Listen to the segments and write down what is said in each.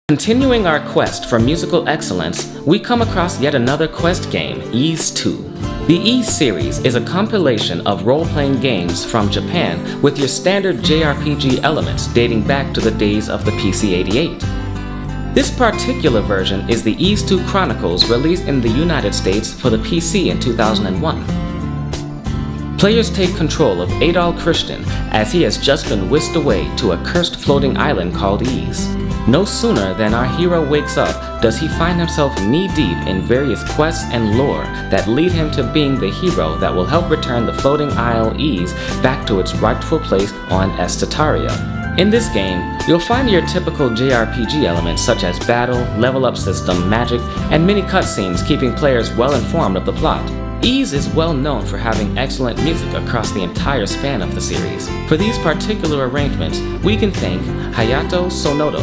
Continuing our quest for musical excellence, we come across yet another quest game, Ys 2. The Ys series is a compilation of role-playing games from Japan with your standard JRPG elements dating back to the days of the PC-88. This particular version is the Ys Chronicles released in the United States for the PC in 2001. Players take control of Adol Christian as he has just been whisked away to a cursed floating island called Ys. No sooner than our hero wakes up does he find himself knee-deep in various quests and lore that lead him to being the hero that will help return the floating isle Ys back to its rightful place on Estataria. In this game, you'll find your typical JRPG elements such as battle, level up system, magic, and many cutscenes keeping players well informed of the plot. Ys is well known for having excellent music across the entire span of the series. For these particular arrangements, we can thank Hayato Sonodo,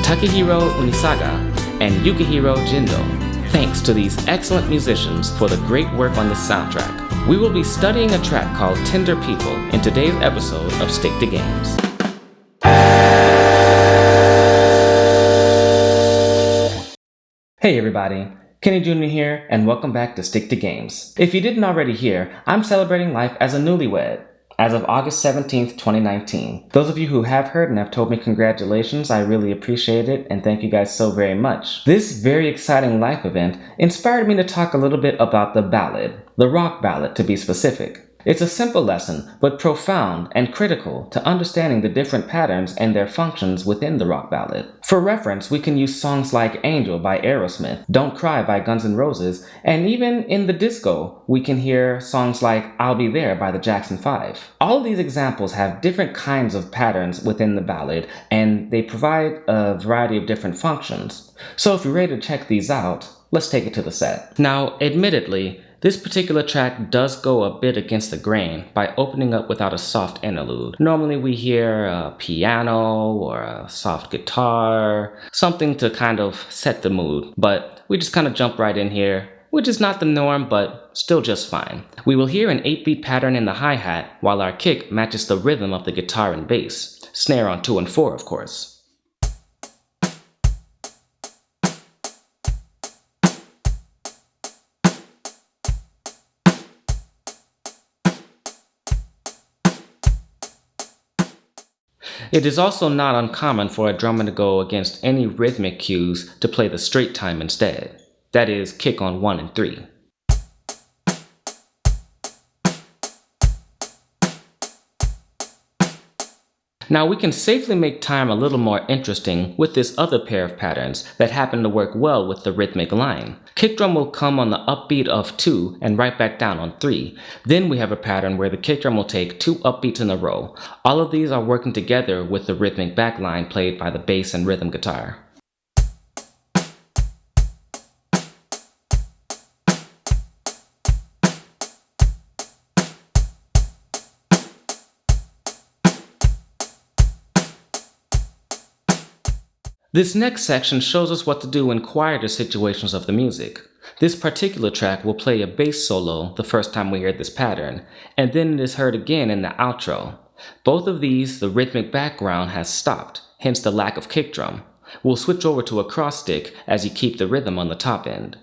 Takahiro Unisaga, and Yukihiro Jindo. Thanks to these excellent musicians for the great work on this soundtrack. We will be studying a track called Tender People in today's episode of Stick to Games. Hey everybody, Kenny Jr. here, and welcome back to Stick to Games. If you didn't already hear, I'm celebrating life as a newlywed as of August 17th, 2019. Those of you who have heard and have told me congratulations, I really appreciate it, and thank you guys so very much. This very exciting life event inspired me to talk a little bit about the ballad, the rock ballad to be specific. It's a simple lesson, but profound and critical to understanding the different patterns and their functions within the rock ballad. For reference, we can use songs like Angel by Aerosmith, Don't Cry by Guns N' Roses, and even in the disco, we can hear songs like I'll Be There by the Jackson 5. All of these examples have different kinds of patterns within the ballad, and they provide a variety of different functions. So if you're ready to check these out, let's take it to the set. Now, admittedly, this particular track does go a bit against the grain by opening up without a soft interlude. Normally we hear a piano or a soft guitar, something to kind of set the mood, but we just kind of jump right in here, which is not the norm, but still just fine. We will hear an 8-beat pattern in the hi-hat while our kick matches the rhythm of the guitar and bass. Snare on 2 and 4, of course. It is also not uncommon for a drummer to go against any rhythmic cues to play the straight time instead. That is, kick on 1 and 3. Now we can safely make time a little more interesting with this other pair of patterns that happen to work well with the rhythmic line. Kick drum will come on the upbeat of 2 and right back down on 3. Then we have a pattern where the kick drum will take 2 upbeats in a row. All of these are working together with the rhythmic backline played by the bass and rhythm guitar. This next section shows us what to do in quieter situations of the music. This particular track will play a bass solo the first time we hear this pattern, and then it is heard again in the outro. Both of these, the rhythmic background has stopped, hence the lack of kick drum. We'll switch over to a cross stick as you keep the rhythm on the top end.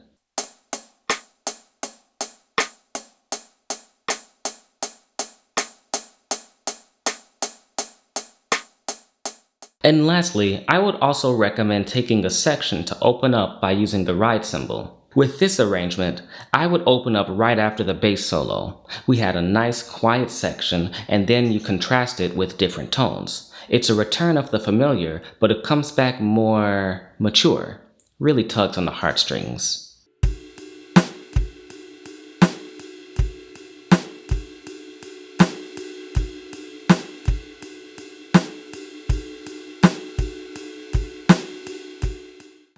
And lastly, I would also recommend taking a section to open up by using the ride cymbal. With this arrangement, I would open up right after the bass solo. We had a nice quiet section, and then you contrast it with different tones. It's a return of the familiar, but it comes back more mature. Really tugs on the heartstrings.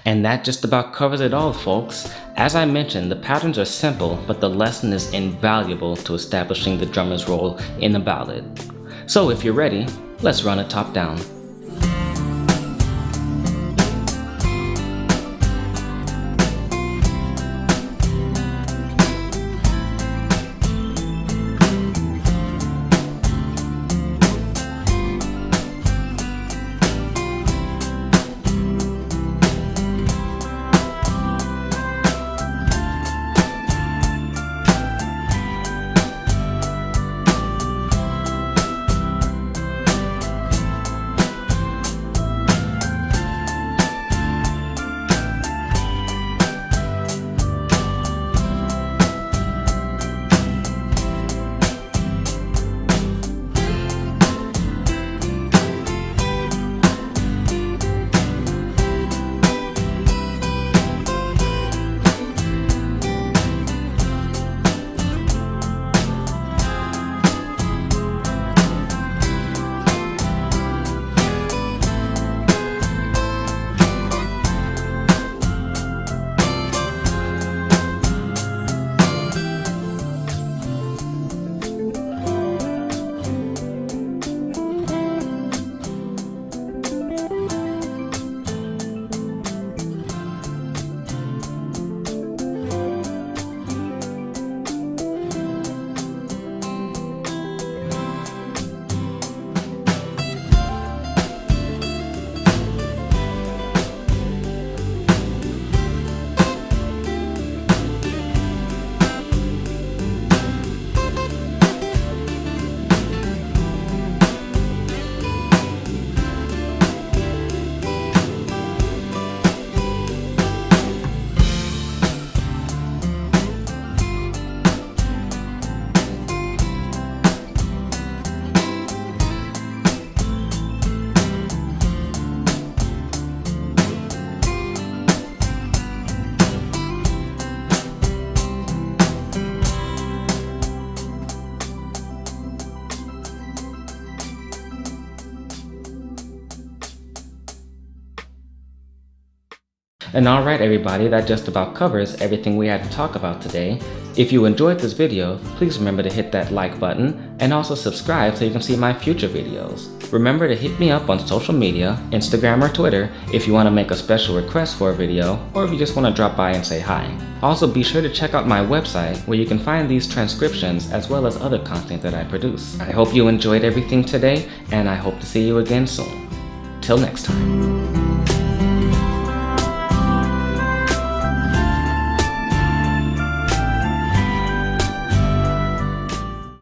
And that just about covers it all, folks. As I mentioned, the patterns are simple, but the lesson is invaluable to establishing the drummer's role in a ballad. So if you're ready, let's run it top down. And alright everybody, that just about covers everything we had to talk about today. If you enjoyed this video, please remember to hit that like button and also subscribe so you can see my future videos. Remember to hit me up on social media, Instagram or Twitter, if you want to make a special request for a video or if you just want to drop by and say hi. Also be sure to check out my website where you can find these transcriptions as well as other content that I produce. I hope you enjoyed everything today and I hope to see you again soon. Till next time.